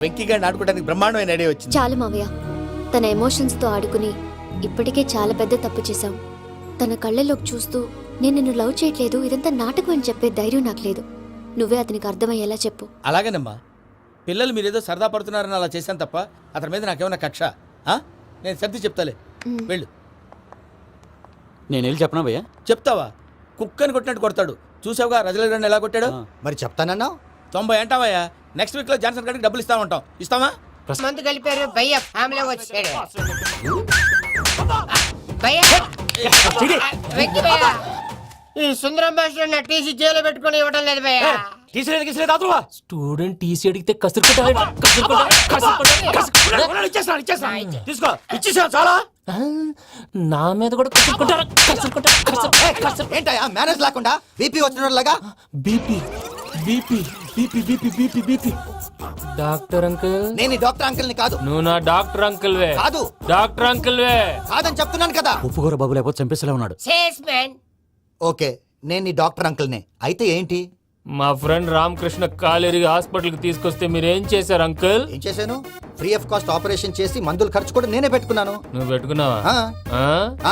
వెంకీ గారిని ఆడుకోవడానికి బ్రహ్మాండమైన ఐడియా వచ్చింది. చాలు మావయ్య, తన ఎమోషన్స్ తో ఆడుకుని ఇప్పటికే చాలా పెద్ద తప్పు చేశావు. తన కళ్ళలోకి చూస్తూ నేను నిన్ను లవ్ చేయట్లేదు, ఇదంతా నాటకం అని చెప్పే ధైర్యం నాకు లేదు. నువ్వే అతనికి అర్థమయ్యేలా చెప్పు. అలాగేనమ్మా, పిల్లలు మీరేదో సరదా పడుతున్నారని అలా చేశాను తప్ప అతని మీద నాకేమన్నా కక్ష? నేను సర్ది చెప్తాలే, వెళ్ళు. నేను వెళ్ళి చెప్పనా భయ్యా? చెప్తావా? కుక్కని కొట్టినట్టు కొడతాడు. చూసావుగా రజలగడ్డ ఎలా కొట్టాడు? మరి చెప్తానన్నావు. 90 అంటావయ్యా. నెక్స్ట్ వీక్ లో జాన్సన్ గారికి డబ్బులు ఇస్తామంటాం. ఇస్తావా? మందు కలిపారు భయ్య, ఫ్యామిలీ వచ్చాడు భయ్య. వెంకీ భయ్య, ఈ సుందరం భాష నా టీసీ జైలు పెట్టుకుని ఇవ్వడం లేదు భయ్య. స్టూడెంట్ టీసీ అడిగితే తీసుకో, ఇచ్చేసా చాలా. నా మీద కూడా ఏంటయ్యా మేనేజ్ లేకుండా బీపీ వచ్చినలాగా? BP BP BP BP BP BP. Doctor uncle, నేను ఈ డాక్టర్ అంకుల్ ని కాదు. నువ్వు నా డాక్టర్ అంకుల్ వే. కాదు డాక్టర్ అంకుల్ వే. కాదని చెప్తున్నాను కదా. ఉప్పుకూర బాబు లేకపోతే చంపేసేలా ఉన్నాడు. Sales man. ఓకే, నేను ఈ డాక్టర్ అంకుల్ నే. అయితే ఏంటి? మా ఫ్రెండ్ రామకృష్ణ కాలేరికి హాస్పిటల్ కి తీసుకొస్తే మీరేం చేశారు అంకుల్? ఏం చేశాను? ఫ్రీ ఆఫ్ కాస్ట్ ఆపరేషన్ చేసి మందుల ఖర్చు కూడా నేనే పెట్టుకున్నాను. నువ్వు పెట్టుకున్నావా?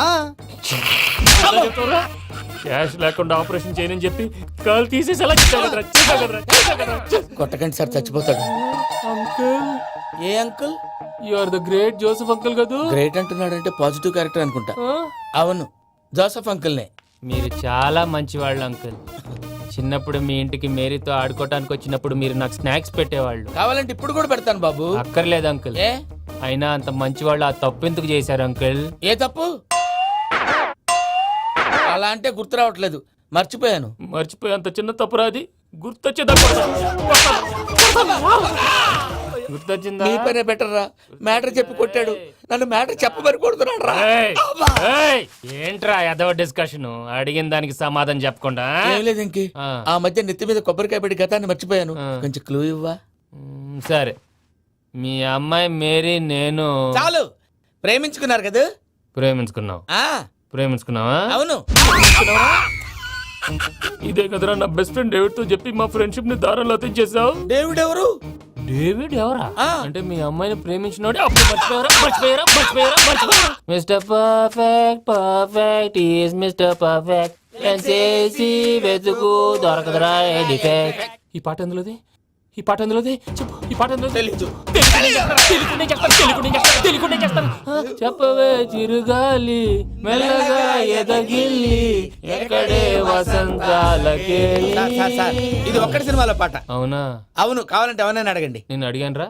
ఆ. క్యాష్ లేకుండా ఆపరేషన్ చేయనని చెప్పి కాల్ తీసేసి కొట్టకండి సార్, చచ్చిపోతాడు. అంకుల్, ఏ uncle? You are the great Joseph uncle కదా. గ్రేట్ అంటున్నాడంటే పాజిటివ్ క్యారెక్టర్ అనుకుంటా. అవును, జోసెఫ్ అంకుల్నే. మీరు చాలా మంచివాళ్ళు అంకుల్. చిన్నప్పుడు మీ ఇంటికి మేరీతో ఆడుకోవటానికి వచ్చినప్పుడు మీరు నాకు స్నాక్స్ పెట్టేవాళ్ళు. కావాలంటే ఇప్పుడు కూడా పెడతాను బాబు. అక్కర్లేదు అంకుల్. ఏ? అయినా అంత మంచివాళ్ళు ఆ తప్పు ఎందుకు చేశారు అంకుల్? ఏ తప్పు? అలా అంటే గుర్తు రావట్లేదు, మర్చిపోయాను. మర్చిపోయి అంత చిన్న తప్పురాది గుర్తొచ్చిందా? నీ పనే బెటర్ రా. మ్యాటర్ చెప్పి కొట్టాడు, నన్ను మ్యాటర్ చెప్పమని కొడుతున్నాడు రా. ఏంట్రా ఎదవ డిస్కషన్? అడిగిన దానికి సమాధానం చెప్పకుండా. ఏం లేదు ఇంకే, ఆ మధ్య నెత్తి మీద కొబ్బరికాయ పెట్టి గతాన్ని మర్చిపోయాను. కొంచెం క్లూ ఇవ్వా? సరే, మీ అమ్మాయి మేరీ నేను చాలు. ప్రేమించుకున్నారు కదా? ప్రేమించుకున్నావు. ప్రేమించుకున్నావా? అవును. ఇదే కదరా నా బెస్ట్ ఫ్రెండ్ డేవిడ్ తో చెప్పి మా ఫ్రెండ్షిప్ ని దారంలో తెచ్చేసావు. డేవిడ్ ఎవరు? డేవిడ్ ఎవరా? అంటే మీ అమ్మాయిని ప్రేమించినోడే. Mister perfect, perfect is mister perfect. వెతుకు దొరకదురా డిఫెక్ట్. ఈ పాట ఎందులోది? ఈ పాట ఎందులోది? చెప్పు. ఈ పాట ఎందులో? తెలీదు. చెప్పవే చిరుగాలి మెల్లగా ఎదగిల్లి ఎక్కడే వసంతాలకే. ఇది ఒక్కటి సినిమాలో పాట. అవునా? అవును. కావాలంటే ఎవరైనా అడగండి. నేను అడిగాను రా.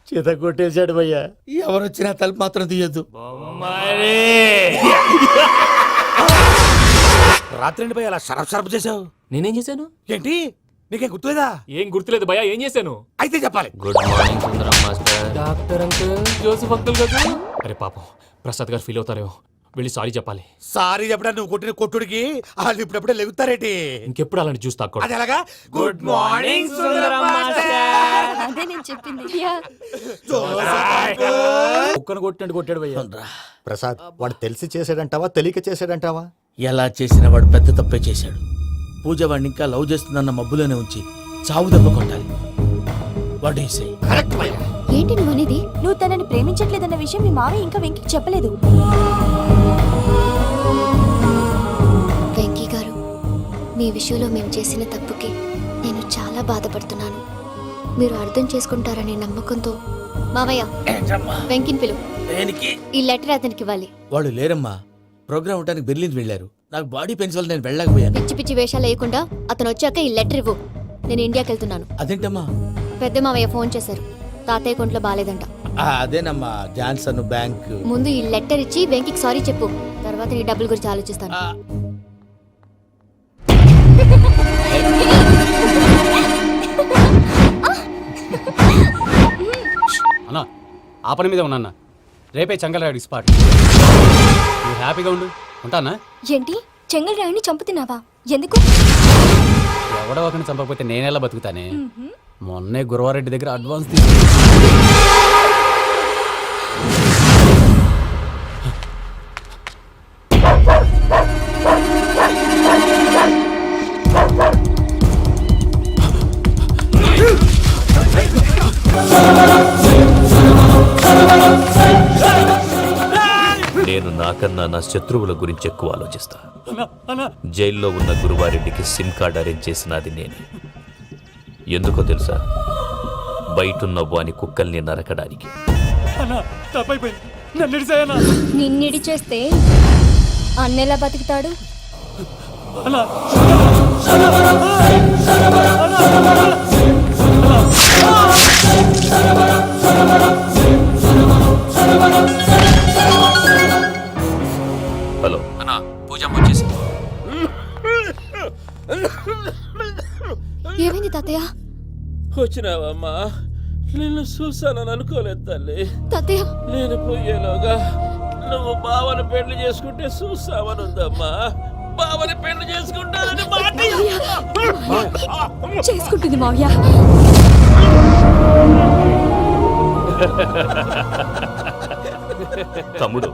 చేత కొట్టేశాడు భయ్యా. ఎవరు వచ్చినా తలుపు మాత్రం తీయద్దు. రాత్రి భయ అలా షరఫ్ చేసావు. నేనేం చేశాను? ఏంటి నీకేం గుర్తులేదా? ఏం గుర్తులేదు భయ్యా. ఏం చేశాను? అయితే చెప్పాలి. Good morning Sundaram master. Doctor uncle, Joseph uncle కదా. అరే పాపం, ప్రసాద్ గారు ఫీల్ అవుతారేమో. వెళ్ళి సారీ చెప్పాలి. సారీ చెప్పడా నువ్వు కొట్టిన కొట్టుడికి వాళ్ళు ఇప్పుడప్పుడే లెగుతారేటి. ఇంకెప్పుడు అలాంటి జ్యూస్ తాక్కూడదు. అది ఎలాగా? Good morning Sundaram master. అదే నేను చెప్పింది. కుక్కను కొట్టినట్టు కొట్టాడు భయ్యా. ప్రసాద్, వాడు తెలిసి చేసాడంటావా తెలియక చేసాడంటావా? ఎలా చేసిన వాడు పెద్ద తప్పే చేశాడు. పూజ వాడిని ఇంకా లవ్ చేస్తుందన్న మబ్బులోనే ఉంచి చావు దెబ్బ కొట్టాలి. What do you say? Correct భయ్యా. ఏంటి నువ్వు అనేది? నువ్వు తనని ప్రేమించట్లేదన్న విషయం మీ మావయ్య ఇంకా వెంకీకి చెప్పలేదు. వెంకీ గారు, మీ విషయంలో మేము చేసిన తప్పుకి నేను చాలా బాధపడుతున్నాను. మీరు అర్థం చేసుకుంటారనే నమ్మకంతో మావయ్య వెంకిని పిలువు. ఈ లెటర్ అతనికి ఇవ్వాలి. వాళ్ళు లేరమ్మా, ప్రోగ్రామ్ ఉండడానికి బెర్లిన్ వెళ్ళారు. నాకు బాడీ పెయిన్స్ వల్ల నేను వెళ్ళలేకపోయాను. పిచ్చి పిచ్చి వేషాలు వేయకుండా అతను వచ్చాక ఈ లెటర్ ఇవ్వు. నేను ఇండియాకి వెళ్తున్నాను. అదేంటమ్మా? పెద్ద మావయ్య ఫోన్ చేశారు, తాతయ్య కొంట్లో బాలేదంట. అదేనమ్మా, జాన్సన్ బ్యాంక్. ముందు ఈ లెటర్ ఇచ్చి వెంకికి సారీ చెప్పు, తర్వాత నీ డబ్బుల గురించి ఆలోచిస్తాను. అన్నా, ఆ పని మీద ఉన్నా. రేపే చెంగల్రాయుడు స్పాట్. నువ్వు హ్యాపీగా ఉండు. ఉంటానా? ఏంటి, చెంగల్రాయుడిని చంపుతున్నావా? ఎందుకు? ఎవడో ఒకరిని చంపకపోతే నేనెలా బతుకుతానే? మొన్నే గురవారెడ్డి దగ్గర అడ్వాన్స్ తీసుకు. కన్నా నా శత్రువుల గురించి ఎక్కువ ఆలోచిస్తా. జైల్లో ఉన్న గురువారెడ్డికి సిమ్ కార్డ్ అరేంజ్ చేసినది నేనే. ఎందుకో తెలుసా? బయటున్న వాని కుక్కల్ని నరకడానికి. నిన్నిడి చేస్తే అన్నెలా బతుకుతాడు? హలో అన్నా పూజమ్మ వచ్చేసింది. ఏమైంది తాతయ్య? వచ్చినావమ్మా, నిన్ను చూసానని అనుకోలేదు తల్లి. తాతయ్య నేను పోయేలోగా నువ్వు బావని పెళ్లి చేసుకుంటే చూస్తావని ఉందమ్మా. బావని పెళ్లి చేసుకుంటానని మాట చేసుకుంటుంది మావయ్య. తమ్ముడు,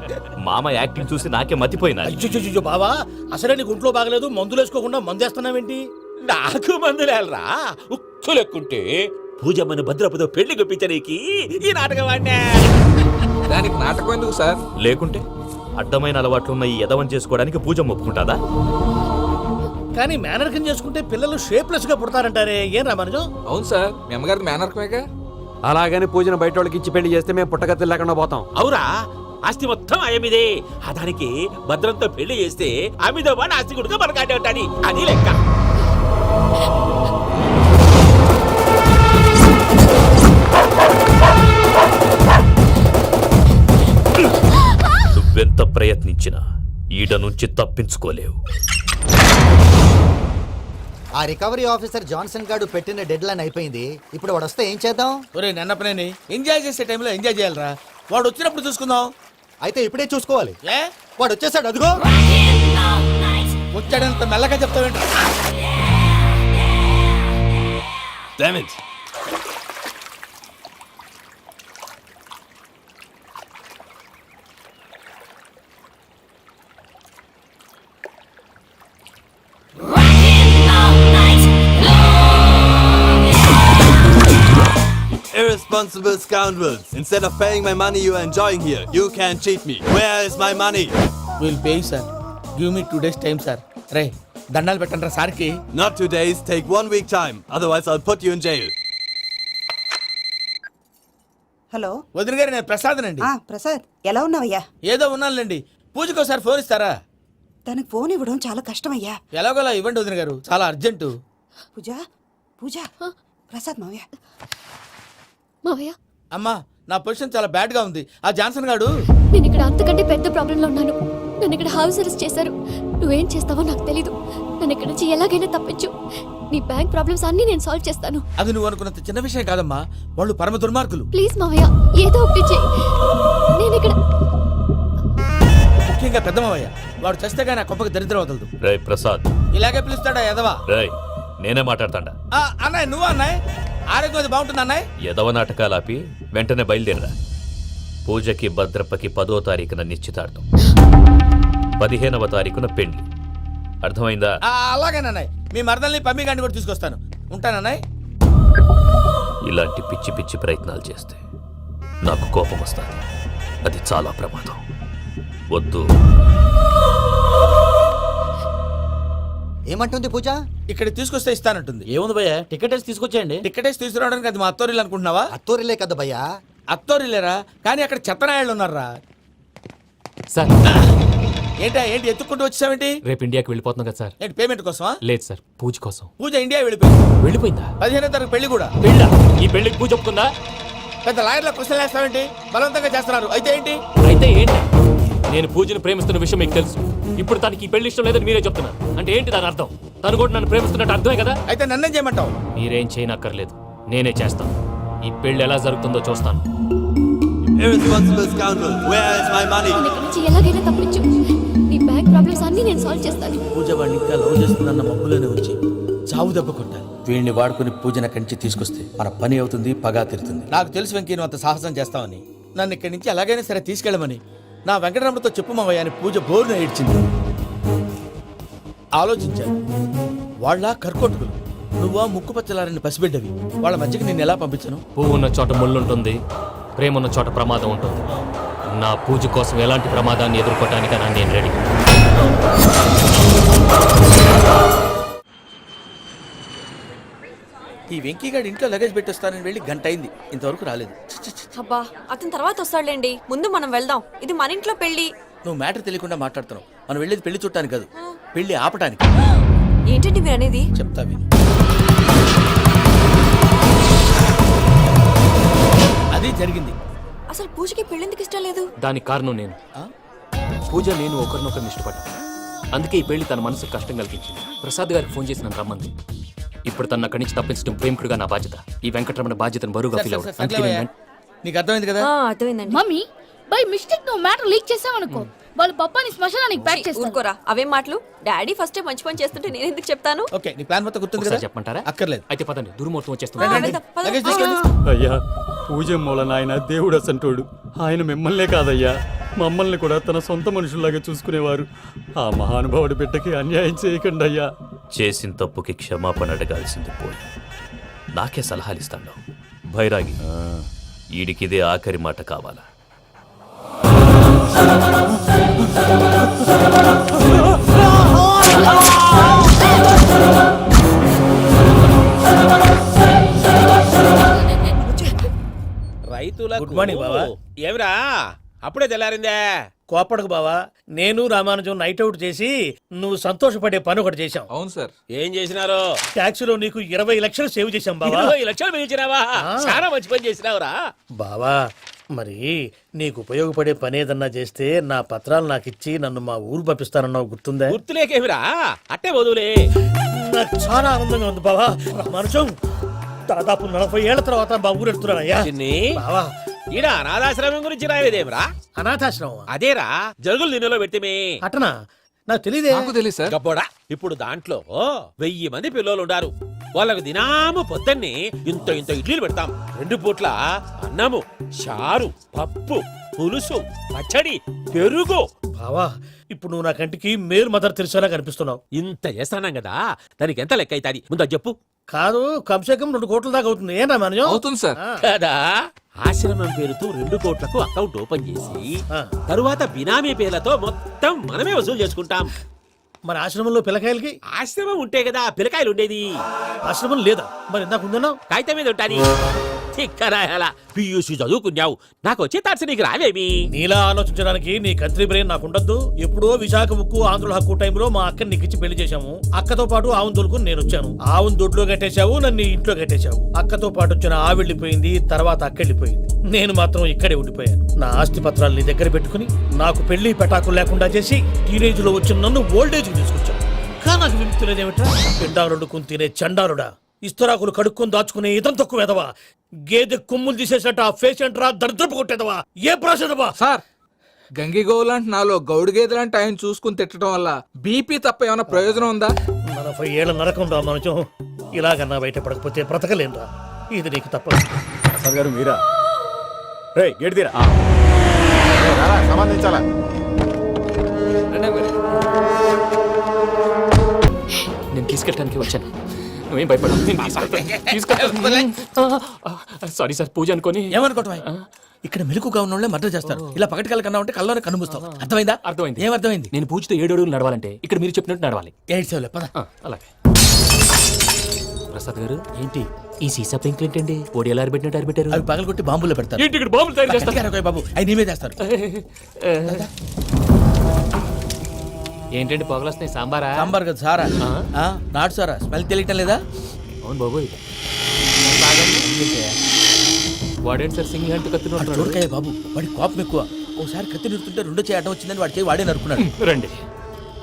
మామ యాక్టింగ్ చూసి నాకే మతిపోయినా. అయ్యో బావా, అసలే నీకు ఒంట్లో బాగలేదు, మందులు వేసుకోకుండా మందు వేస్తున్నావేంటి? నాకు మందులేలరా, ఉక్కు లెక్కుంటే పూజమ్మని భద్రపదో పెళ్లి గొప్పించడానికి ఈ నాటకం ఆడినా. దానికి నాటకం ఎందుకు సార్? లేకుంటే అడ్డమైన అలవాట్లున్న ఈ యదవం చేసుకోవడానికి పూజమ్మ ఒప్పుకుంటాదా? కానీ మేనర్కం చేసుకుంటే పిల్లలు షేప్లెస్ గా పుడతారంటారే, ఏం రామానుజం? అవును సార్, మీ అమ్మగారి మేనర్కమేగా. అలాగని పూజను బయట వాళ్ళకి ఇచ్చి పెళ్లి చేస్తే మేము పుట్టగతి లేకుండా పోతాం. అవురా, ఆస్తి మొత్తం ఆయమిదే. ఆ దానికి భద్రంతో పెళ్లి చేస్తే ఆమెతో పాటు ఆస్తి కూడా మనకాడే ఉంటాని, అది లెక్క. నువ్వెంత ప్రయత్నించినా ఈడ నుంచి తప్పించుకోలేవు. ఆ రికవరీ ఆఫీసర్ జాన్సన్ గారు పెట్టిన డెడ్ లైన్ అయిపోయింది. ఇప్పుడు వాడు వస్తే ఏం చేద్దాం? ఒరే నన్నపనేని, ఎంజాయ్ చేసే టైంలో ఎంజాయ్ చేయాలరా. వాడు వచ్చినప్పుడు చూసుకుందాం. అయితే ఇప్పుడే చూసుకోవాలి. ఏ వాడు వచ్చేసాడు, అదిగో. వచ్చాడంత మెల్లగా చెప్తావేంటి? Irresponsible scoundrels. Instead of paying my money you are enjoying here, you can cheat me. Where is my money? Will pay sir. Give me 2 days time sir. రే దండాలు పెట్టండి రా సార్కి. Not 2 days, take 1 week time. Otherwise I'll put you in jail. Hello వదిన గారు, నేను ప్రసాదనండి. ప్రసాద్, ఎలా ఉన్నావయ్యా? ఏదో ఉన్నానులేండి. పూజకి ఒకసారి ఫోన్ ఇస్తారా? తనకు ఫోన్ ఇవ్వడం చాలా కష్టమయ్యా. ఎలాగోలా ఇవ్వండి వదిన గారు, చాలా అర్జెంటు. పూజ పూజ, ప్రసాద్ మావయ్య. మావయ్య అమ్మా, నా పొజిషన్ చాలా బ్యాడ్ గా ఉంది. ఆ జాన్సన్ గాడు నేను ఇక్కడ అంతకంటే పెద్ద ప్రాబ్లంలో ఉన్నాను. నన్ను ఇక్కడ హౌస్ అరెస్ట్ చేశారు. నువ్వేం చేస్తావో నాకు తెలీదు. నన్ను ఇక్కడ నుంచి ఎలాగైనా తప్పించు. నీ బ్యాంక్ ప్రాబ్లమ్స్ అన్ని నేను సాల్వ్ చేస్తాను. అది నువ్వు అనుకున్నంత చిన్న విషయం కాదమ్మా. వాళ్ళు పరమ దుర్మార్గులు. ప్లీజ్ మావయ్య, ఏదో ఒకటి చెయ్యి. నేను ఇక్కడ ముఖ్యంగా పెద్ద మావయ్య, వాడు చేస్తే కానీ ఆ కొంపకి దరిద్రం వదలదు. రే ప్రసాద్. ఇలాగే పిలుస్తాడా ఎదవా? రే నేనే మాట్లాడతాడా? అన్నయ్య, నువ్వు అన్నయ్య, ఆరోగ్యం అది బాగుంటుంది అన్నయ్య. యదవ నాటకాలు ఆపి వెంటనే బయలుదేరరా. పూజకి భద్రప్పకి 10వ తారీఖున నిశ్చితార్థం, 15వ తారీఖున పెళ్లి. అర్థమైందా? అలాగేనన్నయ్య, మీ మరదల్ని పమ్మి గండి కూడా తీసుకొస్తాను. ఉంటానన్నయ్య. ఇలాంటి పిచ్చి పిచ్చి ప్రయత్నాలు చేస్తే నాకు కోపం వస్తుంది. అది చాలా ప్రమాదం. వద్దు. ఏమంటుంది పూజ? ఇక్కడ తీసుకొస్తే ఇస్తానంటుంది. ఏముంది భయ్యా, టికెట్ వేసి తీసుకొచ్చేయండి. టికెట్ వేసి తీసుకురావడానికి అది మా అత్తోరిల్లు అనుకుంటున్నావా? అత్తూరిలే కదా భయ్యా. అత్తోరిల్లేరా, కానీ అక్కడ చెత్తనాయాళ్ళు ఉన్నారా. సార్ ఏంటి ఎత్తుక్కుంటూ వచ్చావేంటి? రేపు ఇండియాకి వెళ్ళిపోతున్నాం కదా సార్. ఏంటి పేమెంట్ కోసమా? లేదు సార్, పూజ కోసం. పూజ ఇండియా వెళ్ళిపోయింది. వెళ్ళిపోయిందా? 15వ తారీఖు పెళ్లి కూడా. పెళ్ళా? ఈ పెళ్లికి పూజ ఒప్పుకుందా? పెద్ద లాయర్ల క్వశ్చన్ వేస్తావేంటి? బలవంతంగా చేస్తున్నారు. అయితే ఏంటి? అయితే ఏంటి? నేను పూజను ప్రేమిస్తున్న విషయం మీకు తెలుసు. ఇప్పుడు తనకి ఈ పెళ్లి ఇష్టం లేదని మీరే చెప్తున్నారు. అంటే ఏంటి దాని అర్థం? తను కూడా నన్ను ప్రేమిస్తున్నట్టు అర్థమే కదా? అయితే నన్నేం చేయమంటావు? మీరేం చేయనక్కర్లేదు, నేనే చేస్తాను. ఈ పెళ్లి ఎలా జరుగుతుందో చూస్తాను. Irresponsible scoundrels. Where is my money? నన్ను ఇక్కడ నుంచి ఎలాగైనా తప్పించు. నీ బ్యాంక్ ప్రాబ్లమ్స్ అన్ని నేను సాల్వ్ చేస్తాను. పూజ వాడిని ఇంకా లవ్ చేస్తుందన్న మబ్బులోనే ఉంచి చావు దెబ్బ కొట్టాలి. వీడిని వాడుకుని పూజన కంచి తీసుకొస్తే మన పని అవుతుంది, పగా తీరుతుంది. నాకు తెలుసు వెంకీ, నువ్వు అంత సాహసం చేస్తావని. నన్ను ఇక్కడి నుంచి ఎలాగైనా సరే తీసుకెళ్ళమని నా వెంకటరమణతో చెప్పు మావయ్య అని పూజ బోరున ఏడ్చింది. ఆలోచించాను. వాళ్ళ కర్కోటకులు, నువ్వా ముక్కు పచ్చలారని పసిబిడ్డవి. వాళ్ళ మధ్యకి నేను ఎలా పంపించను? పువ్వు ఉన్న చోట ముళ్ళు ఉంటుంది, ప్రేమ ఉన్న చోట ప్రమాదం ఉంటుంది. నా పూజ కోసం ఎలాంటి ప్రమాదాన్ని ఎదుర్కోవటానికైనా నేను రెడీ. ఈ వెంకీగాడు ఇంట్లో లగేజ్ పెట్టొస్తానని వెళ్ళి గంట అయింది, ఇంతవరకు రాలేదు. అబ్బా అతని తర్వాత వస్తాడులేండి, ముందు మనం వెళ్దాం. ఇది మన ఇంట్లో పెళ్లి. నువ్వు మ్యాటర్ తెలియకుండా మాట్లాడుతున్నావు. మనం వెళ్ళేది పెళ్లి చుట్టానికి కాదు, పెళ్లి ఆపటానికి. ఏంటండి మీరు అనేది? చెప్తా విను. అది జరిగింది. అసలు పూజకి పెళ్ళెందుకు ఇష్టం లేదు? దానికి కారణం నేను. పూజ నేను ఒకరినొకరిని ఇష్టపడ్డా. అందుకే ఈ పెళ్లి తన మనసుకు కష్టం కలిగించింది. ప్రసాద్ గారికి ఫోన్ చేసి నన్ను రమ్మంది. ఇప్పుడు తన అక్కడి నుంచి తప్పించడం ప్రేమికుడిగా నా బాధ్యత. ఈ వెంకటరమణ బాధ్యతను బరువుగా ఫీల్ అవ్వడం. అందుకే నేను నీకు అర్థమైంది కదా? అర్థమైందండి. మమ్మీ బై మిస్టేక్ నువ్వు మ్యాటర్ లీక్ చేసావనుకో, వాళ్ళ పప్పాని శ్మశానానికి ప్యాక్ చేస్తారు. ఊరుకోరా, అవేం మాటలు. డాడీ ఫస్ట్ మంచి పని చేస్తుంటే నేను ఎందుకు చెప్తాను? ఓకే, నీ ప్లాన్ మొత్తం గుర్తుంది కదా? ఒకసారి చెప్పమంటారా? అక్కర్లేదు. అయితే పదండి, దుర్ముహూర్తం ఆ, వచ్చేస్తుంది. వెళ్దాం, పద. లగేజ్ తీసుకోండి. అయ్యా పూజ మూలన ఆయన దేవుడు అసంటోడు. ఆయన మిమ్మల్నే కాదయ్యా, మమ్మల్ని కూడా తన సొంత మనుషుల్లాగా చూసుకునేవారు. ఆ మహానుభావుడి బిడ్డకి అన్యాయం చేయకండి అయ్యా. చేసిన తప్పుకి క్షమాపణ అడగాల్సింది పోయి నాకే సలహాలు ఇస్తాడు భైరాగి. ఈడికిదే ఆఖరి మాట కావాలా? రైతుల గుడ్ మార్నింగ్ బావా. ఏమిరా అప్పుడే తెల్లారిందే? కోపడకు బావా, నేను రామానుజం నైట్ అవుట్ చేసి నువ్వు సంతోషపడే పని ఒకటి చేశాం. అవును సార్. ఏం చేసినారు? ట్యాక్సీలో నీకు 20 లక్షలు సేవ్ చేశాం బావా. 20 లక్షలు మిగిల్చినావా? చాలా మంచి పని చేసినావురా. బావా మరి నీకు ఉపయోగపడే పని ఏదన్నా చేస్తే నా పత్రాలు నాకు ఇచ్చి నన్ను మా ఊరు పంపిస్తానన్నావు, గుర్తుందా? గుర్తులేకేమిరా, అట్టే వదులే. నాకు చాలా ఆనందంగా ఉంది బావా. రామానుజం దాదాపు 40 ఏళ్ల తర్వాత మా ఊరు వెళ్తున్నానయ్యా. చిన్ని బావా ఈడ అనాథాశ్రమం గురించి రాయలేదేమిరా? అనాథాశ్రమం అదేరా జరుగులు నిన్నలో పెట్టిమే. అటనా? నాకు తెలియదే. గబ్బోడా, ఇప్పుడు దాంట్లో 1000 మంది పిల్లలు ఉండారు. వాళ్ళకు దినాము పొద్దున్నే ఇంత ఇంత ఇడ్లీలు పెడతాం. 2 పూట్ల అన్నము, చారు, పప్పు, పులుసు, పచ్చడి, పెరుగు. బావా ఇప్పుడు నువ్వు నా కంటికి మేరు మదర్ తెరిసేలా కనిపిస్తున్నావు. ఇంత చేస్తానం కదా, దానికి ఎంత లెక్క అవుతుంది ముందు అది చెప్పు. కాదు, కంసేకం 2 కోట్ల దాకా అవుతుంది. ఏనా మనజం? అవుతుంది సార్. కదా, ఆశ్రమం పేరుతో 2 కోట్లకు అకౌంట్ ఓపెన్ చేసి ఆ. తరువాత బినామీ పేర్లతో మొత్తం మనమే వసూలు చేసుకుంటాం. మరి ఆశ్రమంలో పిల్లకాయలకి? ఆశ్రమం ఉంటే కదా పిల్లకాయలు ఉండేది. ఆశ్రమం లేదా? మరి ఇందాక ఉందన్నావు. కాగితం మీద ఉంటాది. తిక్కరాయాల పియూసీ చదువుకున్నావు, నాకు వచ్చే తాట్స్ నీకు రావేమి? నీలా ఆలోచించడానికి నీ కంత్రి బ్రెయిన్ నాకు ఉండద్దు. ఎప్పుడో విశాఖ ముక్కు ఆంధ్రుల హక్కు టైంలో మా అక్కని నీకిచ్చి పెళ్లి చేశాము. అక్కతో పాటు ఆవును దొడుకుని నేను వచ్చాను. ఆవును దొడ్లో కట్టేశావు, నన్ను ఇంట్లో కట్టేశావు. అక్కతో పాటు వచ్చిన ఆవిళ్ళిపోయింది, తర్వాత అక్కెళ్ళిపోయింది. నేను మాత్రం ఇక్కడే ఉండిపోయాను. నా ఆస్తి పత్రాలు నీ దగ్గర పెట్టుకుని నాకు పెళ్లి పెటాకులు లేకుండా చేసి టీనేజ్ లో వచ్చిన నన్ను ఓల్డేజ్ తీసుకొచ్చాను. ఇంకా నాకు విముక్తి లేదేమిట్రా? పిండారుడుకుని తినే చండారుడా, ఇస్తరాకులు కడుక్కొని దాచుకునే ఇతం తక్కువ ఎదవా, గేదె కొమ్ములు తీసేసట ఆ పేషెంట్ రా దరిద్రపు కొట్టేదవా, ఏ ప్రాసెదవా? సార్ గంగిగోవులాంటి నాలో గౌడు గేదెలాంటి ఆయన చూసుకుని తిట్టడం వల్ల బీపీ తప్ప ఏమైనా ప్రయోజనం ఉందా? 40 ఏళ్ల నరకం రా మనచం. ఇలాగన్నా బయట పడకపోతే బ్రతకలేనురా. ఇది నీకు తప్పదు. ప్రసాద్ గారు మీరా? రే గేట్ తీరా. సంబంధించాలా? నేను తీసుకెళ్ళడానికి వచ్చాను, నువ్వేం భయపడవు. సారీ సార్, పూజ అనుకొని. ఏమనుకోవటం? ఇక్కడ మెలకుగా ఉన్న వాళ్ళే మర్డర్ చేస్తారు. ఇలా పగటి కళ్ళ కన్నా ఉంటే కళ్ళలోనే కనుమూస్తావు. అర్థమైందా? అర్థమైంది. ఏమర్థమైంది? నేను పూజతో 7 అడుగులు నడవాలంటే ఇక్కడ మీరు చెప్పినట్టు నడవాలి. 8 పద. అలాగే. ప్రసాద్ గారు ఏంటి ఈ సీసా పెంకులు ఏంటండి? ఓడి ఎలా అరబెట్టినట్టు అరబెట్టారు? అవి పగలగొట్టి బాంబులో పెడతారు. ఏంటి ఇక్కడ బాంబులు తయారు చేస్తారు? గట్టిగా అరవై బాబు, అవి నీవే చేస్తారు. ఏంటండి పొగలు వస్తున్నాయి? సాంబారా? సాంబార్ కదా సారా. నాటు సారా. స్మెల్ తెలియటం లేదా? అవును బాబోయ్. వాడేంటి సార్ సింగిల్ హ్యాండ్ కత్తి వాడు చూడకాయ బాబు, వాడి కోపం ఎక్కువ. ఓసారి కత్తి నిరుతుంటే 2 చేయి అడ్డం వచ్చిందని వాడి చేయి వాడే నరుకున్నాడు. రండి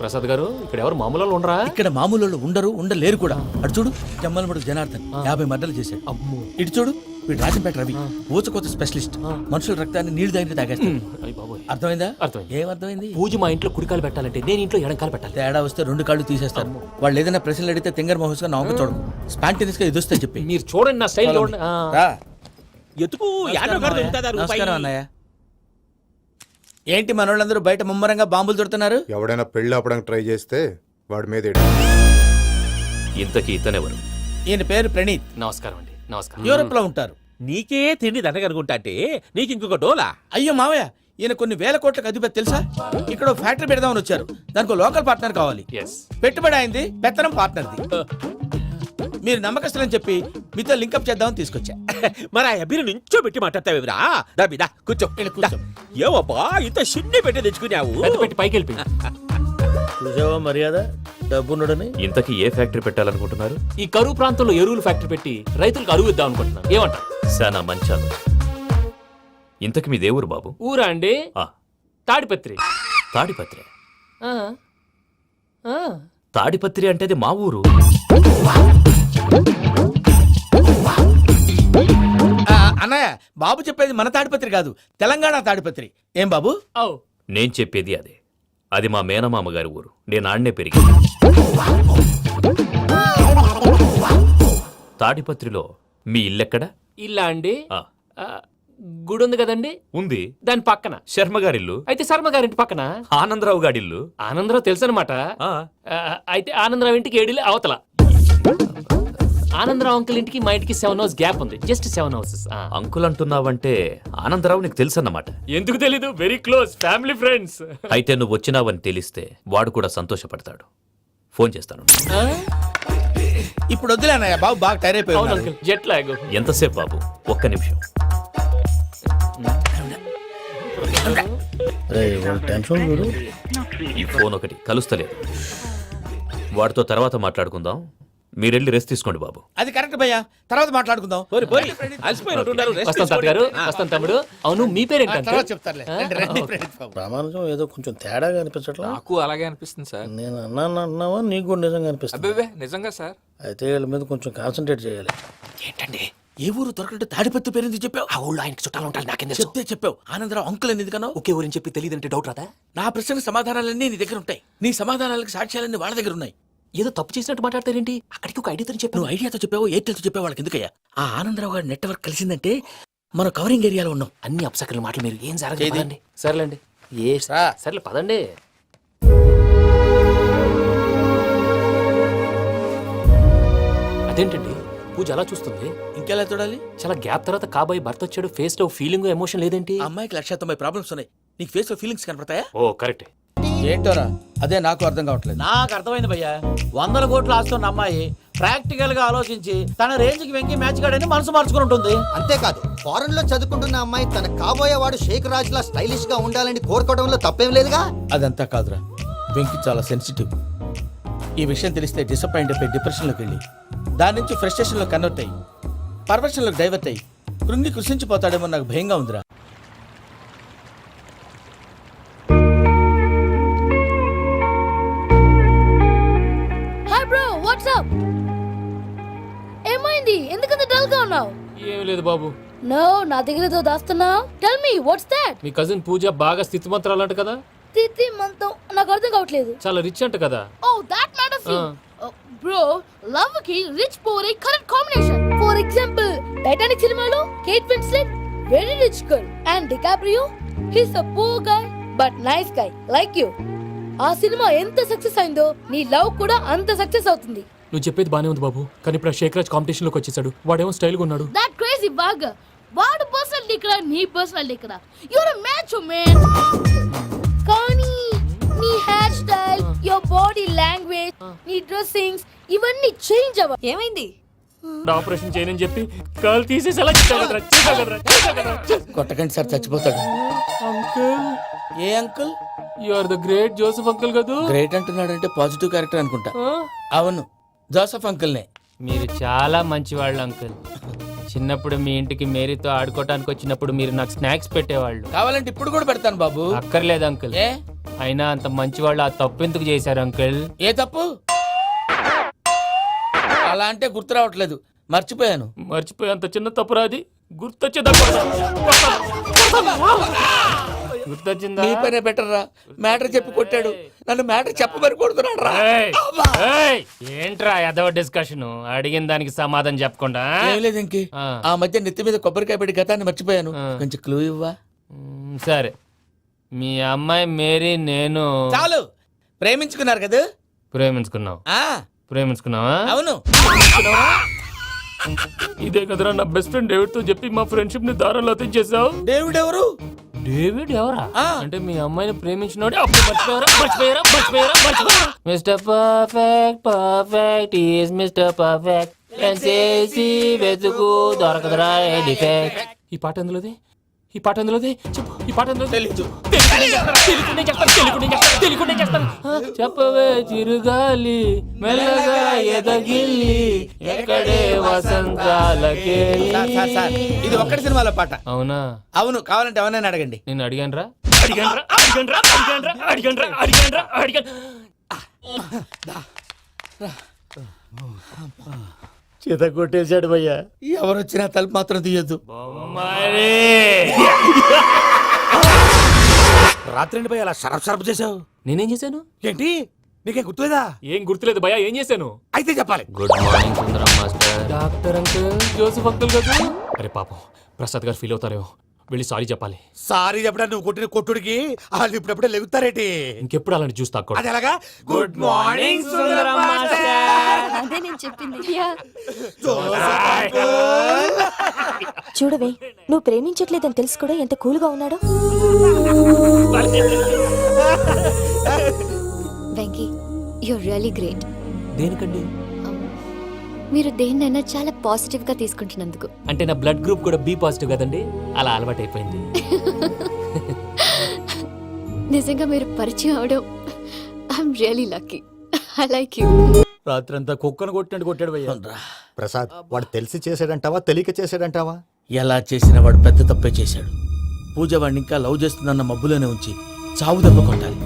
ప్రసాద్ గారు, ఇక్కడ ఎవరు మామూలు వాళ్ళు ఉండరా? ఇక్కడ మామూలు వాళ్ళు ఉండరు, ఉండలేరు కూడా. అటు చూడు, జమ్మలమడు జనార్దన్ 50 మర్డర్లు చేశాడు. అమ్మో. ఇటు చూడు, వీడు రాజంపేట రవి ఊచకోత స్పెషలిస్ట్. మనుషుల రక్తాన్ని నీళ్లు దగ్గర తాగేస్తాడు. అయ్య బాబోయ్. అర్థమైందా? అర్థమైంది. ఏమర్థమైంది? పూజ మా ఇంట్లో కుడికాలు పెట్టాలంటే నేను ఇంట్లో ఎడంకాలు పెట్టాలి. తేడా వస్తే 2 కాళ్ళు తీసేస్తారు. వాళ్ళు ఏదైనా ప్రశ్నలు అడిగితే తింగర్ మహోస్ గా నవ్వు చూడకు. స్పాంటినియస్ గా ఎదుస్తా చెప్పి. మీరు చూడండి నా స్టైల్ చూడండి. రా. ఎతుకు యాడో కాడ దొరుకుతుందా రూపాయి? నమస్కారం అన్నయ్య. ఏంటి మనోళ్ళందరూ బయట ముమ్మరంగా బాంబులు దొరుకుతున్నారు? ఎవడైనా పెళ్లి ఆపడానికి ట్రై చేస్తే వాడి మీద ఇంతకీ ఇతనెవరు? ఈయన పేరు ప్రణీత్. నమస్కారం అండి. నమస్కారం. యూరోప్ లో ఉంటారు. నీకే తిండి దండగనుకుంటా అంటే నీకు ఇంకొక డోలా? అయ్యో మావయ్య, ఈయన కొన్ని వేల కోట్లకు అధిపతి తెలుసా? ఇక్కడ ఓ ఫ్యాక్టరీ పెడదామని వచ్చారు. దానికి ఓ లోకల్ పార్ట్నర్ కావాలి. ఎస్ పెట్టుబడి అయింది, పెత్తనం పార్ట్నర్ది. మీరు నమ్మకస్తులని చెప్పి మీతో లింకప్ చేద్దామని తీసుకొచ్చా. మరి ఆ అబ్బిని నుంచో పెట్టి మాట్లాడతావేమిరా? దా కూర్చో. కూర్చో. ఏవబ్బా ఇంత సిన్ని పెట్టి తెచ్చుకున్నావు? పెద్ద పెట్టి పైకి వెళ్ళిపోయి చూసావా మర్యాద డబ్బున్నడని. ఇంతకీ ఏ ఫ్యాక్టరీ పెట్టాలనుకుంటున్నారు? ఈ కరువు ప్రాంతంలో ఎరువులు ఫ్యాక్టరీ పెట్టి రైతులకు అరువు ఇద్దాం అనుకుంటున్నాను. ఏమంటారు? శానా మంచాలు. ఇంతకి మీ దేవురు బాబు? ఊరా అండి? ఆ, తాడిపత్రి. తాడిపత్రి. ఆ. ఆ. తాడిపత్రి అంటే అది మా ఊరు. అన్నయ్య, బాబు చెప్పేది మన తాడిపత్రి కాదు, తెలంగాణ తాడిపత్రి. ఏం బాబు? ఔ. నేను చెప్పేది అదే. అది మా మేనమామ గారి ఊరు. నేను ఆడనే పెరిగింది. తాడిపత్రిలో మీ ఇల్లెక్కడ? ఇల్లా అండి? ఆ, ఆ, గుడి ఉంది కదండి, ఉంది. దాని పక్కన. శర్మ గారిల్లు. అయితే శర్మ గారింటి పక్కన. ఆనందరావు గారిల్లు. ఆనందరావు తెలుసు అనమాట. ఆ, అయితే ఆనందరావు ఇంటికి 7 అవతల. ఆనందరావు అంకుల్ ఇంటికి మా ఇంటికి 7 హౌస్ గ్యాప్ ఉంది. Just 7 houses. అంకుల్ అంటున్నావంటే ఆనందరావు నీకు తెలుసన్నమాట. ఎందుకు తెలీదు? Very close family friends. అయితే నువ్వు వచ్చినావని తెలిస్తే వాడు కూడా సంతోషపడతాడు. ఫోన్ చేస్తాను. ఇప్పుడు వద్దులే అన్నయ్య, బాబు బాగా టైర్ అయిపోయి అవును ఉన్నాడు. Uncle, jet lag. ఎంతసేపు బాబు? ఒక్క నిమిషం. టెన్షన్ చూడు. ఈ ఫోన్ ఒకటి కలుస్తలేదు. వాడితో తర్వాత మాట్లాడుకుందాం. మీరెళ్ళి రెస్ట్ తీసుకోండి బాబు. అది కరెక్ట్ భయ్యా, తర్వాత మాట్లాడుకుందాం. పోయి అలసిపోయినట్టున్నారు. rest వస్తాం తాత గారు, తీసుకోండి. వస్తాం తమ్ముడు. అవును, మీ పేరేంటి తర్వాత అంకుల్? చెప్తారులే. రండి, రండి, ఫ్రెండ్స్ బాబు. ప్రామాణికం ఏదో కొంచెం తేడాగా అనిపించట్లా. నాకు అలాగే అనిపిస్తుంది సార్. నేను అన్నావా నీకు కూడా నిజంగా అనిపిస్తుంది. అబ్బే నిజంగా సార్. అయితే వీళ్ళ మీద కొంచెం కాన్సన్ట్రేట్ చేయాలి. ఏంటండి? ఏ ఊరు దొరకట్టు తాడిపత్రి పేరు ఎందుకు చెప్పావు? ఆ ఊళ్ళో ఆయనకి చుట్టాలు ఉంటారు. నాకేం చెప్తే చెప్పావు. ఆనందరావు అంకుల్ అని ఎందుకన్నావు? ఒకే ఊరిని చెప్పి తెలియదంటే డౌట్ రాదా? నా ప్రశ్న సమాధానాలన్నీ నీ దగ్గర ఉంటాయి. నీ సమాధానాలకు సాక్ష్యాలన్నీ వాళ్ళ దగ్గర ఉన్నాయి. ఏదో తప్పు చేసినట్టు మాట్లాడతారేంటి? అక్కడికి ఒక ఐడియాతో చెప్పాను. నువ్వు ఐడియాతో చెప్పావు, ఎయిర్టెల్తో చెప్పావు, వాళ్ళకి ఎందుకయ్యా? ఆ ఆనందరావు గారి నెట్వర్క్ కలిసిందంటే మనం కవరింగ్ ఏరియాలో ఉన్నాం. అన్ని అప్సకర్ల మాటలు మీరు ఏం చేది? జరగదండి. సర్లేండి. సర్లే పదండి. అదేంటండి పూజ అలా చూస్తుంది? ఇంకెలా చూడాలి? చాలా గ్యాప్ తర్వాత కాబోయే భర్త వచ్చాడు. ఫేస్ లో ఫీలింగ్ ఎమోషన్ లేదేంటి? ఆ అమ్మాయికి 190 ప్రాబ్లమ్స్ ఉన్నాయి. నీకు ఫేస్ లో ఫీలింగ్స్ కనపడతాయా? ఓ కరెక్ట్. ఏంటోరా, అదే నాకు అర్థం కావట్లేదు. నాకు అర్థమైంది భయ్యా. 100 కోట్లు ఆస్తున్న అమ్మాయి ప్రాక్టికల్ గా ఆలోచించి తన రేంజ్ కి వెంకి మ్యాచ్ కాడని మనసు మార్చుకుని ఉంటుంది. అంతేకాదు, ఫారెన్ లో చదువుకుంటున్న అమ్మాయి తన కాబోయే వాడు షేక్ రాజ్ లా స్టైలిష్ గా ఉండాలని కోరుకోవడంలో తప్పేం లేదుగా. అదంతా కాదురా, వెంకి చాలా సెన్సిటివ్. ఈ విషయం తెలిస్తే డిసప్పాయింట్ అయిపోయి డిప్రెషన్లోకి వెళ్ళి దాని నుంచి ఫ్రస్ట్రేషన్లో కన్వర్ట్ అయ్యి పర్వర్షన్లోకి డైవర్ట్ అయ్యి కృంగి కృషించిపోతాడేమో నాకు భయంగా ఉందిరా. Hi bro, what's up? ఏమైంది? ఎందుకంత డల్ గా ఉన్నావు? ఏం లేదు బాబు. నో, నా దగ్గర ఏదో దాస్తున్నావు. Tell me what's that? మీ కజిన్ పూజ బాగా స్థితిమంతరాలు అంట కదా? తిత్తి మంతం నాకు అర్థం కావట్లేదు. చాలా రిచ్ అంట కదా? Oh that matters you. Bro, love కి రిచ్ పూర్ ఏ correct combination. For example, Titanic సినిమాలో Kate Winslet very rich girl and DiCaprio his a poor guy but nice guy like you. ఆ సినిమా ఎంత సక్సెస్ అయిందో నీ లవ్ కూడా అంత సక్సెస్ అవుతుంది. నువ్వు చెప్పేది బానే ఉంది బాబు, కానీ ఇప్పుడు శేఖర్ రాజ్ కాంపిటీషన్ లోకి వచ్చేసాడు. వాడేమో స్టైల్ గా ఉన్నాడు. That crazy bag. వాడు పర్సనల్ ఇక్కడ, నీ పర్సనల్ ఇక్కడ. You're a match man. కానీ నీ hair style, your body language, నీ డ్రెస్సింగ్స్ ఇవన్నీ చేంజ్ అవ్వ. ఏమైంది? ఆపరేషన్ చేయనని చెప్పి కాల్ తీసేసి అలా కొట్టకండి సార్, చచ్చిపోతాడు. ఏ uncle? You are the great Joseph uncle కదా? గ్రేట్ అంటున్నాడంటే పాజిటివ్ క్యారెక్టర్ అనుకుంటా. అవును, జోసఫ్ అంకుల్నే. మీరు చాలా మంచివాళ్ళు అంకుల్. చిన్నప్పుడు మీ ఇంటికి మేరీతో ఆడుకోవటానికి వచ్చినప్పుడు మీరు నాకు స్నాక్స్ పెట్టేవాళ్ళు. కావాలంటే ఇప్పుడు కూడా పెడతాను బాబు. అక్కర్లేదు అంకుల్. ఏ? అయినా అంత మంచివాళ్ళు ఆ తప్పు ఎందుకు చేశారు అంకుల్? ఏ తప్పు? అలా అంటే గుర్తు రావట్లేదు, మర్చిపోయాను. మర్చిపోయి అంత చిన్న తప్పురాది గుర్తొచ్చిందా? నీ పనే బెటర్ రా. మ్యాటర్ చెప్పి కొట్టాడు, నన్ను మ్యాటర్ చెప్పమని కొడుతున్నాడు రా. ఏంట్రా ఎదవ డిస్కషన్? అడిగిన దానికి సమాధానం చెప్పకుండా? ఏం లేదు ఇంకి, ఆ మధ్య నెత్తి మీద కొబ్బరికాయ పెట్టి గతాన్ని మర్చిపోయాను. కొంచెం క్లూ ఇవ్వా? సరే, మీ అమ్మాయి మేరీ నేను చాలు. ప్రేమించుకున్నారు కదా? ప్రేమించుకున్నావు. ప్రేమించుకున్నావా? అవును. ఇదే కదరా నా బెస్ట్ ఫ్రెండ్ డేవిడ్ తో చెప్పి మా ఫ్రెండ్షిప్ ని దారంలో తెచ్చేసావు. డేవిడ్ ఎవరు? డేవిడ్ ఎవరా ఆ. అంటే మీ అమ్మాయిని ప్రేమించినోడు అప్పుడు మర్చిపోయారా mister perfect is mister perfect చేసి వెతుకు దొరకదురా డిఫెక్ట్. ఈ పాట ఎందులోది చెప్పు. ఈ పాట ఎందులో తెలీదు. తెలుగునే చేస్తాను. చెప్పవే చిరుగాలి మెల్లగా ఎదగిల్లి ఎక్కడే వసంతాలకే. సార్, ఇది ఒక్కటి సినిమాలో పాట. అవునా? అవును, కావాలంటే ఎవరైనా అడగండి. నేను అడిగాను రా. చేత కొట్టేశాడు భయ్యా. ఎవరు వచ్చినా తలుపు మాత్రం తీయద్దు. రాత్రి భయ్య అలా షరఫ్ చేసావు. నేనేం చేశాను? ఏంటి, నీకేం గుర్తులేదా? ఏం గుర్తులేదు భయ్యా. ఏం చేశాను? అయితే చెప్పాలి. Good morning Sundaram master. Doctor uncle, Joseph uncle కదా. అరే పాపం, ప్రసాద్ గారు ఫీల్ అవుతారేమో. వెళ్ళి సారీ చెప్పాలి. సారీ చెప్పడా నువ్వు కొట్టిన కొట్టుడికి వాళ్ళు ఇప్పుడప్పుడే లెగుతారేటి. ఇంకెప్పుడు అలాంటి జ్యూస్ తాక్కూడదు. అది ఎలాగా? Good morning Sundaram master. అదే నేను చెప్పింది. చూడవే, నువ్వు ప్రేమించట్లేదని తెలుసు కూడా ఎంత కూల్గా ఉన్నాడో. Venky, you're really great. దేనికండి? మీరు దేన్నైనా చాలా పాజిటివ్ గా తీసుకుంటున్నందుకు. అంటే నా బ్లడ్ గ్రూప్ కూడా బి పాజిటివ్ కదండి, అలా అలవాటు అయిపోయింది. నిజంగా మీరు పరిచయం అవడం I'm really lucky. I like you. రాత్రంతా కుక్కను కొట్టినట్టు కొట్టాడు భయ్యా. ప్రసాద్, వాడు తెలిసి చేసాడంటావా తెలియక చేసాడంటావా? ఎలా చేసినా వాడు పెద్ద తప్పే చేశాడు. పూజ వాడిని ఇంకా లవ్ చేస్తుందన్న మబ్బులోనే ఉంచి చావు దెబ్బ కొట్టాలి.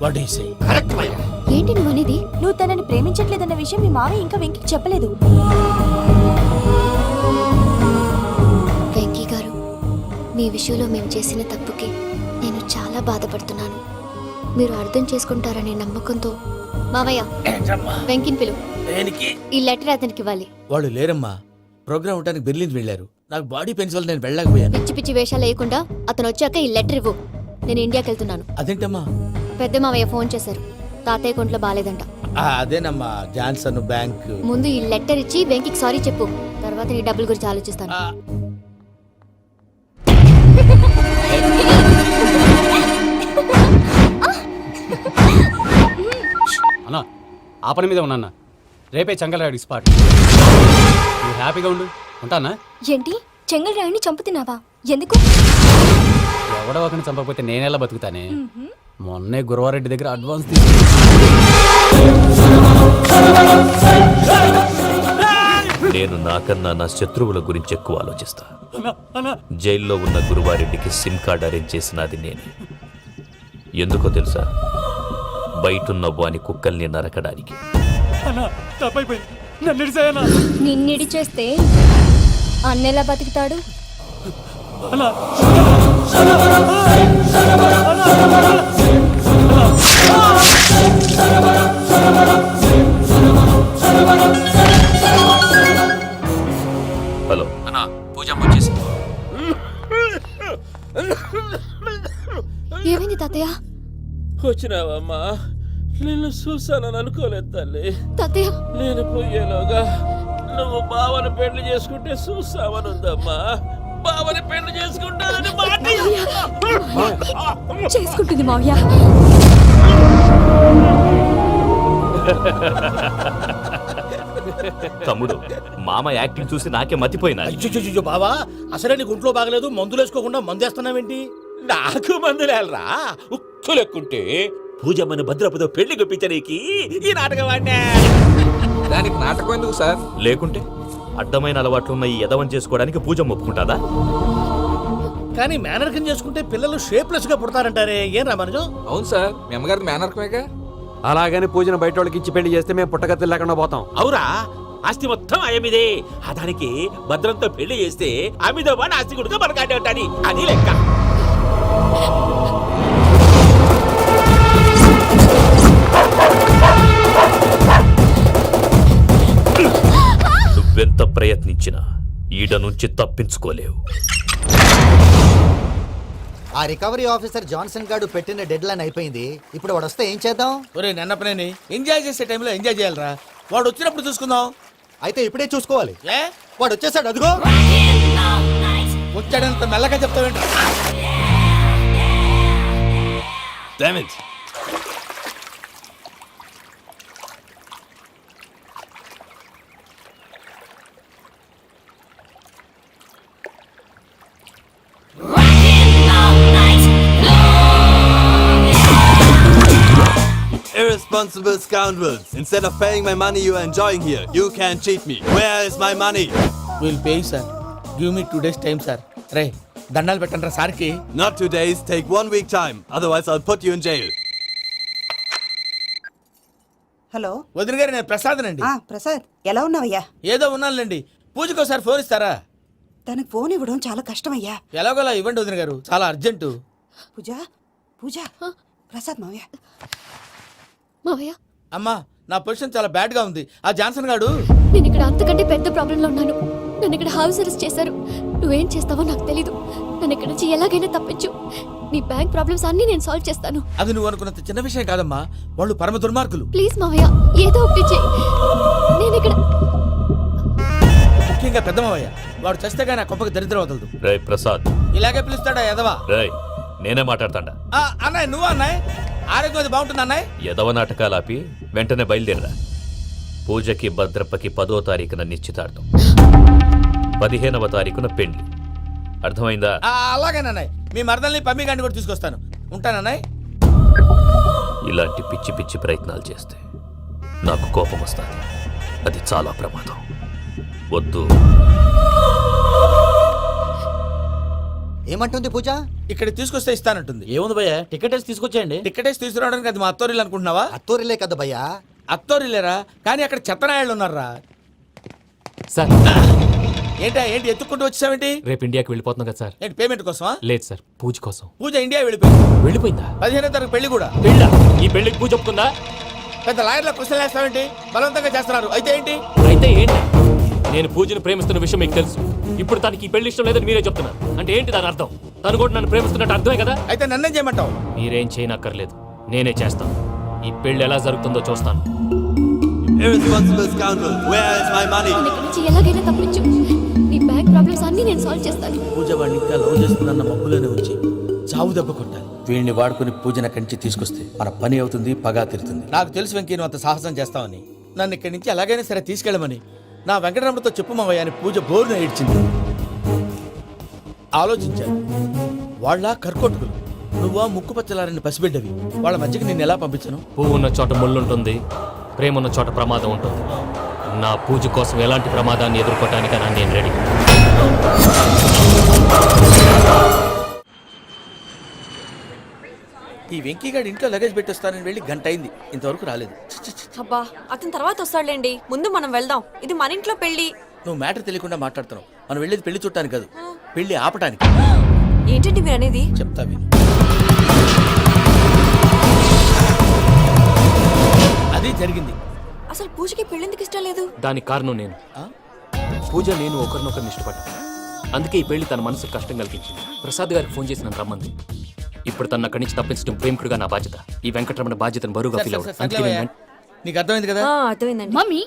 What you say? కరెక్ట్ భయ్యా. ఏంటి నువ్వు అనేది? నువ్వు తనని ప్రేమించట్లేదన్న విషయం మీ మావయ్య ఇంకా వెంకికి చెప్పలేదు. వెంకీ గారు, మీ విషయంలో మేము చేసిన తప్పుకి నేను చాలా బాధపడుతున్నాను. మీరు అర్థం చేసుకుంటారనే నమ్మకంతో. మావయ్య, వెంకిని పిలువు. దేనికి? ఈ లెటర్ అతనికి ఇవ్వాలి. వాళ్ళు లేరమ్మా, ప్రోగ్రామ్ ఉండడానికి బెర్లిన్ వెళ్ళారు. నాకు బాడీ పెయిన్స్ వల్ల నేను వెళ్ళలేకపోయాను. పిచ్చి పిచ్చి వేషాలు వేయకుండా అతను వచ్చాక ఈ లెటర్ ఇవ్వు. నేను ఇండియాకి వెళ్తున్నాను. అదేంటమ్మా? పెద్ద మావయ్య ఫోన్ చేశారు. తాతయ్య కొంట్లో బాలేదంట. అదేనమ్మా, జాన్సన్ బ్యాంక్. ముందు ఈ లెటర్ ఇచ్చి వెంకికి సారీ చెప్పు. తర్వాత నీ డబ్బుల గురించి ఆలోచిస్తాను. అన్నా, ఆ పని మీద ఉన్నా. రేపే చంగలరాయుడు స్పాట్. నువ్వు హ్యాపీగా ఉండు. ఉంటానా? ఏంటి, చెంగల్ రాయుని చంపుతున్నావా? ఎందుకు? ఎవడో ఒకరిని చంపకపోతే నేనెలా బతుకుతానే. మొన్నే గురవారెడ్డి దగ్గర అడ్వాన్స్ నేను నాకన్నా నా శత్రువుల గురించి ఎక్కువ ఆలోచిస్తా. జైల్లో ఉన్న గురువారెడ్డికి సిమ్ కార్డ్ అరేంజ్ చేసినది నేనే. ఎందుకో తెలుసా? బయటున్న వాని కుక్కల్ని నరకడానికి. నిన్నిడి చేస్తే అన్నెలా బతుకుతాడు? హలో అన్నా, పూజమ్మ వచ్చేసింది. ఏమైంది తాతయ్య? వచ్చినావమ్మా, నిన్ను చూసానని అనుకోలేదు తల్లి. తాతయ్య, నేను పోయేలోగా నువ్వు బావని పెళ్లి చేసుకుంటే చూసావనుందమ్మా. బావని పెళ్లి చేసుకుంటానని చేసుకుంటుంది మావయ్య. తమ్ముడు, మామ యాక్టింగ్ చూసి నాకే మతిపోయినా. అయ్యో బావా, అసలే నీకు ఒంట్లో బాగలేదు, మందులు వేసుకోకుండా మందేస్తున్నావేంటి? నాకు మందులేలరా, ఉక్కు లెక్కుంటే పూజమ్మను భద్రపదో పెళ్లి గుప్పించనీకి ఈ నాటకం వాడినా. దానికి నాటకం ఎందుకు సార్? లేకుంటే అడ్డమైన అలవాట్లున్న ఈ యదవం చేసుకోవడానికి పూజమ్మ ఒప్పుకుంటాదా? కానీ మేనర్కం చేసుకుంటే పిల్లలు షేప్లెస్ గా పుడతారంటారే, ఏం రామానుజం? అవును సార్, మీ అమ్మగారి మేనర్కమేగా. అలాగని పూజను బయట వాళ్ళకి ఇచ్చి పెళ్లి చేస్తే మేము పుట్టగతి లేకుండా పోతాం. అవురా, ఆస్తి మొత్తం ఆయమిదే. దానికి భద్రంతో పెళ్లి చేస్తే ఆమెతో పాటు ఆస్తి కొడుకు మనకాడే ఉంటాని, అది లెక్క. నువ్వెంత ప్రయత్నించినా ఈడ నుంచి తప్పించుకోలేవు. ఆ రికవరీ ఆఫీసర్ జాన్సన్ గారు పెట్టిన డెడ్ లైన్ అయిపోయింది. ఇప్పుడు వాడు వస్తే ఏం చేద్దాం? ఒరే నన్నపనేని, ఎంజాయ్ చేసే టైంలో ఎంజాయ్ చేయాలరా. వాడు వచ్చినప్పుడు చూసుకుందాం. అయితే ఇప్పుడే చూసుకోవాలి. ఏ, వాడు వచ్చేసాడు, అదిగో. వచ్చాడంత మెల్లగా చెప్తావేంట? Damn it. Irresponsible scoundrels. Instead of paying my money you are enjoying here, you can cheat me. Where is my money? Will pay sir. Give me 2 days time sir. రే దండాలు పెట్టండి రా సార్కి. Not 2 days, take 1 week time. Otherwise I'll put you in jail. Hello వదిన గారు నేను ప్రసాదనండి. ప్రసాద్ ఎలా ఉన్నావయ్యా? ఏదో ఉన్నానులేండి. పూజకి ఒకసారి ఫోన్ ఇస్తారా? తనకు ఫోన్ ఇవ్వడం చాలా కష్టమయ్యా. ఎలాగోలా ఇవ్వండి వదిన గారు, చాలా అర్జెంటు. పూజ పూజ ప్రసాద్ మావయ్య. మావయ్య అమ్మా నా పొజిషన్ చాలా బ్యాడ్ గా ఉంది. ఆ జాన్సన్ గాడు నేను ఇక్కడ అంతకంటే పెద్ద ప్రాబ్లంలో ఉన్నాను. నన్ను ఇక్కడ హౌస్ అరెస్ట్ చేశారు. నువ్వేం చేస్తావో నాకు తెలీదు. నన్ను ఇక్కడ నుంచి ఎలాగైనా తప్పించు. నీ బ్యాంక్ ప్రాబ్లమ్స్ అన్నీ నేను సాల్వ్ చేస్తాను. అది నువ్వు అనుకున్నంత చిన్న విషయం కాదమ్మా. వాళ్ళు పరమ దుర్మార్గులు. ప్లీజ్ మావయ్య ఏదో ఒకటి చెయ్యి. నేను ఇక్కడ ముఖ్యంగా పెద్ద మావయ్య, వాడు చస్తే కానీ ఆ కొంపకి దరిద్రం వదలదు. రే ప్రసాద్, ఇలాగే పిలుస్తాడా ఎదవా? రే నేనే మాట్లాడతాడా? అన్నయ్య నువ్వు అన్నయ్య, ఆరోగ్యం అది బాగుంటుంది అన్నయ్య. ఎదవ నాటకాలు ఆపి వెంటనే బయలుదేరరా. పూజకి భద్రప్పకి 10వ తారీఖున నిశ్చితార్థం, 15వ తారీఖున పెళ్లి. అర్థమైందా? అలాగేనన్నయ్య. మీ మరదల్ని పమ్మి గండి కూడా తీసుకొస్తాను. ఉంటానన్నయ్య. ఇలాంటి పిచ్చి పిచ్చి ప్రయత్నాలు చేస్తే నాకు కోపం వస్తుంది. అది చాలా ప్రమాదం. వద్దు. ఏమంటుంది పూజ? ఇక్కడ తీసుకొస్తే ఇస్తానంటుంది. ఏముంది భయ్యా, టికెట్ వేసి తీసుకొచ్చేయండి. టికెటేసి తీసుకురావడానికి అది మా అత్తోరిల్లు అనుకుంటున్నావా? అత్తూరిలే కదా భయ్యా. అత్తోరిల్లేరా, కానీ అక్కడ చెత్తనాయాళ్ళు ఉన్నారా. సార్ ఏంటి ఎత్తుక్కుంటూ వచ్చావేంటి? రేపు ఇండియాకి వెళ్ళిపోతున్నాం కదా సార్. ఏంటి పేమెంట్ కోసమా? లేదు సార్, పూజ కోసం. పూజ ఇండియా వెళ్ళిపోయింది. వెళ్ళిపోయిందా? 15వ తారీఖు పెళ్లి కూడా. పెళ్ళా? ఈ పెళ్లికి పూజ ఒప్పుకుందా? పెద్ద లాయర్ల క్వశ్చన్ వేస్తావేంటి? బలవంతంగా చేస్తున్నారు. అయితే ఏంటి? అయితే ఏంటి? నేను పూజను ప్రేమిస్తున్న విషయం మీకు తెలుసు. ఇప్పుడు తనకి ఈ పెళ్లి ఇష్టం లేదని మీరే చెప్తున్నారు. అంటే ఏంటి దాని అర్థం? తను కూడా నన్ను ప్రేమిస్తున్నట్టు అర్థమే కదా? అయితే నన్నేం చేయమంటావు? మీరేం చేయనక్కర్లేదు, నేనే చేస్తాను. ఈ పెళ్లి ఎలా జరుగుతుందో చూస్తాను. Irresponsible scoundrels. Where is my money? నన్ను ఇక్కడ నుంచి ఎలాగైనా తప్పించు. నీ బ్యాంక్ ప్రాబ్లమ్స్ అన్నీ నేను సాల్వ్ చేస్తాను. పూజ వాడిని ఇంకా లవ్ చేస్తుందన్న మబ్బులోనే ఉంచి చావు దెబ్బ కొట్టాలి. వీడిని వాడుకుని పూజన కంచి తీసుకొస్తే మన పని అవుతుంది, పగా తీరుతుంది. నాకు తెలుసు వెంకీ నువ్వు అంత సాహసం చేస్తావని. నన్ను ఇక్కడి నుంచి ఎలాగైనా సరే తీసుకెళ్ళమని నా వెంకటరమణతో చెప్పు మావయ్య అని పూజ బోరున ఏడ్చింది. ఆలోచించాను. వాళ్ళ కర్కోటకులు, నువ్వా ముక్కు పచ్చలారని పసిబిడ్డవి. వాళ్ళ మధ్యకి నేను ఎలా పంపించను? పువ్వు ఉన్న చోట ముళ్ళుంటుంది, ప్రేమ ఉన్న చోట ప్రమాదం ఉంటుంది. నా పూజ కోసం ఎలాంటి ప్రమాదాన్ని ఎదుర్కోవటానికైనా నేను రెడీ. ఈ వెంకీగాడి ఇంట్లో లగేజ్ పెట్టొస్తానని వెళ్ళి గంట అయింది, ఇంతవరకు రాలేదు. అబ్బా అతని తర్వాత వస్తాడులేండి, ముందు మనం వెళ్దాం. ఇది మన ఇంట్లో పెళ్లి. నువ్వు మ్యాటర్ తెలియకుండా మాట్లాడుతున్నావు. మనం వెళ్ళేది పెళ్లి చుట్టానికి కాదు, పెళ్లి ఆపటానికి. ఏంటండి మీరు అనేది? చెప్తా విను. అది జరిగింది. అసలు పూజకి పెళ్ళెందుకు ఇష్టం లేదు? దానికి కారణం నేను. పూజ నేను ఒకరినొకరిని ఇష్టపడ్డా. అందుకే ఈ పెళ్లి తన మనసుకు కష్టం కలిగించింది. ప్రసాద్ గారికి ఫోన్ చేసి నన్ను రమ్మంది. ఇప్పుడు తన అక్కడి నుంచి తప్పించడం ప్రేమికుడిగా నా బాధ్యత. ఈ వెంకటరమణ బాధ్యతను బరువుగా ఫీల్ అవ్వదు. అందుకే నేను నీకు అర్థమైంది కదా? అర్థమైందండి. మమ్మీ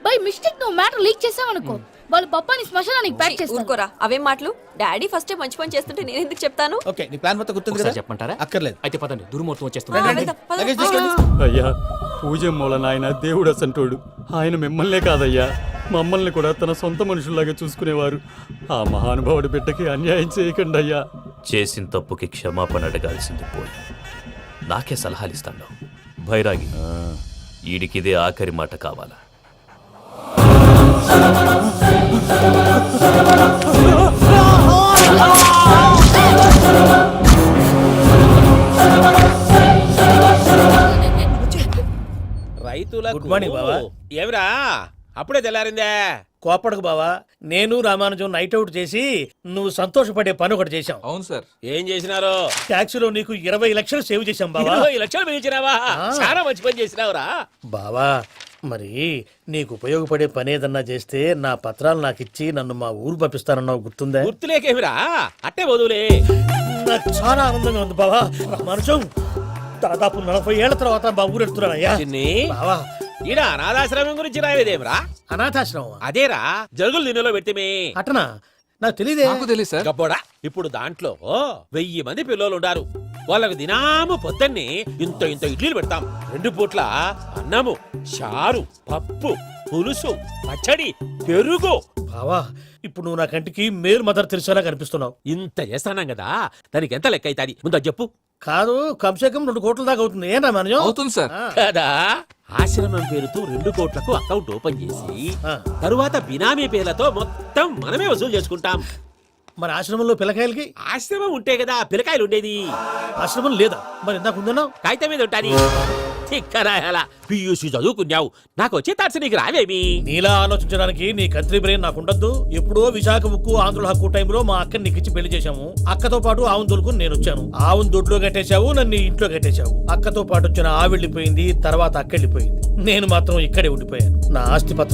బై మిస్టేక్ నువ్వు మ్యాటర్ లీక్ చేసావనుకో, వాళ్ళు పప్పాని శ్మశానానికి ప్యాక్ చేస్తారు. ఊరుకోరా, అవేం మాటలు. డాడీ ఫస్ట్ మంచి పని చేస్తుంటే నేను ఎందుకు చెప్తాను? ఓకే, నీ ప్లాన్ మొత్తం గుర్తుంది ఒకసారి కదా? చెప్పమంటారా? అక్కర్లేదు. అయితే పదండి, దుర్మూర్తం ఆ, వచ్చేస్తుంది. వెళ్దాం, పద. లగేజ్ తీసుకోండి. అయ్యా, పూజ మూలన ఆయన దేవుడు అసంటోడు. ఆయన మిమ్మల్నే కాదయ్యా, మమ్మల్ని కూడా తన సొంత మనుషుల్లాగా చూసుకునేవారు. ఆ మహానుభావుడి బిడ్డకి అన్యాయం చేయకండి అయ్యా. చేసిన తప్పుకి క్షమాపణ అడగాల్సింది పోయి నాకే సలహాలు ఇస్తాడు భైరాగి. ఈడికిదే ఆఖరి మాట కావాలా? రైతులకు గుడ్ మార్నింగ్ బావా. ఏమిరా అప్పుడే తెల్లారిందే? కోపడకు బావా, నేను రామానుజం నైట్ అవుట్ చేసి నువ్వు సంతోషపడే పని ఒకటి చేశాం. అవును సార్. ఏం చేసినారు? ట్యాక్సీలో నీకు 20 లక్షలు సేవ్ చేశాం బావా. 20 లక్షలు మిగిల్చినావా? చాలా మంచి పని చేసినావురా. బావా మరి నీకు ఉపయోగపడే పని ఏదన్నా చేస్తే నా పత్రాలు నాకు ఇచ్చి నన్ను మా ఊరు పంపిస్తానన్నావు, గుర్తుందా? గుర్తులేకేమిరా, అట్టే వదులే. నాకు చాలా ఆనందంగా ఉంది బావా. రామానుజం దాదాపు 40 ఏళ్ల తర్వాత మా ఊరు ఎడుతున్నానయ్యా. చిన్ని బావా ఈడ అనాథాశ్రమం గురించి రాయలేదేమిరా? అనాథాశ్రమం అదేరా, జరుగులు దీనిలో పెట్టిమే. అటనా? నాకు తెలియదే. నాకు తెలియదు సార్. గబ్బోడా, ఇప్పుడు దాంట్లో 1000 మంది పిల్లలు ఉండారు. వాళ్ళకు దినాము పొద్దున్నే ఇంత ఇడ్లీలు పెడతాం 2 పూట్ల అన్నము చారు పప్పు పులుసు పచ్చడి పెరుగు. బావా ఇప్పుడు నువ్వు నా కంటికి మేలు మదర్ తెరిసేలా కనిపిస్తున్నావు. ఇంత చేస్తానం కదా, దానికి ఎంత లెక్క అవుతుంది ముందు అది చెప్పు. కాదు కమ్సే కమ్ 2 కోట్ల దాకా అవుతుంది. ఏనా మనం అవుతుంది సార్. కదా, ఆశ్రమం పేరుతో 2 కోట్లకు అకౌంట్ ఓపెన్ చేసి ఆ. తరువాత బినామీ పేర్లతో మొత్తం మనమే వసూలు చేసుకుంటాం. మరి ఆశ్రమంలో పిల్లకాయలకి ఆశ్రమం ఉంటే కదా పిల్లకాయలు ఉండేది. ఆశ్రమం లేదా? మరి ఇందాక ఉందన్నావు. కాగితం మీద ఉంటాది. తిక్కరాయాల పియూసీ చదువుకున్నావు, నాకు వచ్చే తాట్స్ నీకు రావేమి? నీలా ఆలోచించడానికి నీ కంట్రీ బ్రెయిన్ నాకు ఉండద్దు. ఎప్పుడో విశాఖ ఉక్కు ఆంధ్రుల హక్కు టైంలో మా అక్కని నీకిచ్చి పెళ్లి చేశాము. అక్కతో పాటు ఆవును దొడుకుని నేను వచ్చాను. ఆవును దొడ్లో కట్టేశావు, నన్ను ఇంట్లో కట్టేశావు. అక్కతో పాటు వచ్చిన ఆవిళ్ళిపోయింది, తర్వాత అక్క వెళ్ళిపోయింది. నేను మాత్రం ఇక్కడే ఉండిపోయాను. నా ఆస్తి పత్రాలు